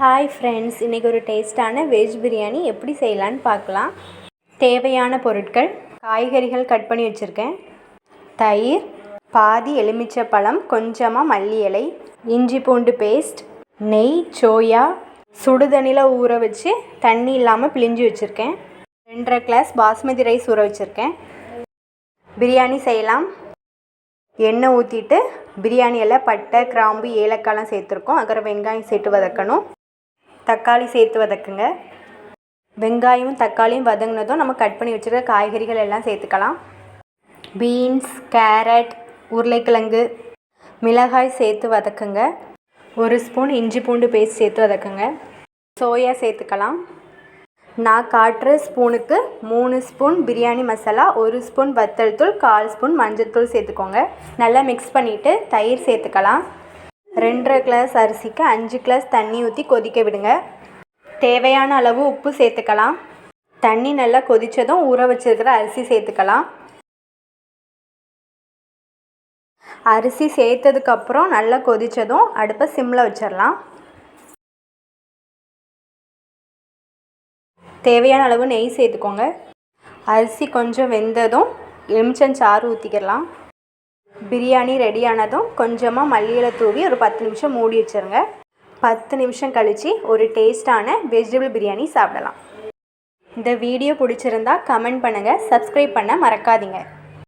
Hi friends, இன்றைக்கி ஒரு டேஸ்ட்டான வெஜ் பிரியாணி எப்படி செய்யலான்னு பார்க்கலாம். தேவையான பொருட்கள்: காய்கறிகள் கட் பண்ணி வச்சுருக்கேன், தயிர், பாதி எலுமிச்சைப்பழம், கொஞ்சமாக மல்லி இலை, இஞ்சி பூண்டு பேஸ்ட், நெய், சோயா, சுடுதண்ணியில் ஊற வச்சு தண்ணி இல்லாமல் பிழிஞ்சு வச்சுருக்கேன், 2.5 கிளாஸ் பாஸ்மதி ரைஸ் ஊற வச்சுருக்கேன். பிரியாணி செய்யலாம். எண்ணெய் ஊற்றிட்டு பிரியாணி எல்லாம் பட்டை, கிராம்பு, ஏலக்காய்லாம் சேர்த்துருக்கோம். அப்புறம் வெங்காயம் சேர்த்து வதக்கணும். தக்காளி சேர்த்து வதக்குங்க. வெங்காயமும் தக்காளியும் வதங்கினதும் நம்ம கட் பண்ணி வச்சுருக்க காய்கறிகள் எல்லாம் சேர்த்துக்கலாம். பீன்ஸ், கேரட், உருளைக்கிழங்கு, மிளகாய் சேர்த்து வதக்குங்க. 1 ஸ்பூன் இஞ்சி பூண்டு பேஸ்ட் சேர்த்து வதக்குங்க. சோயா சேர்த்துக்கலாம். நான் காட்டுற ஸ்பூனுக்கு 3 ஸ்பூன் பிரியாணி மசாலா, 1 ஸ்பூன் வத்தல் தூள், 1/4 ஸ்பூன் மஞ்சள் தூள் சேர்த்துக்கோங்க. நல்லா மிக்ஸ் பண்ணிவிட்டு தயிர் சேர்த்துக்கலாம். 2.5 கிளாஸ் அரிசிக்கு 5 கிளாஸ் தண்ணி ஊற்றி கொதிக்க விடுங்க. தேவையான அளவு உப்பு சேர்த்துக்கலாம். தண்ணி நல்லா கொதித்ததும் ஊற வச்சுருக்கிற அரிசி சேர்த்துக்கலாம். அரிசி சேர்த்ததுக்கப்புறம் நல்லா கொதித்ததும் அடுப்பை சிம்மில் வச்சிடலாம். தேவையான அளவு நெய் சேர்த்துக்கோங்க. அரிசி கொஞ்சம் வெந்ததும் எலுமிச்சஞ்சாறு ஊற்றிக்கலாம். பிரியாணி ரெடியானதும் கொஞ்சமாக மல்லி இலை தூவி ஒரு 10 நிமிஷம் மூடி வச்சுருங்க. 10 நிமிஷம் கழித்து ஒரு டேஸ்ட்டான வெஜிடபிள் பிரியாணி சாப்பிடலாம். இந்த வீடியோ பிடிச்சிருந்தா கமெண்ட் பண்ணுங்கள், சப்ஸ்கிரைப் பண்ண மறக்காதீங்க.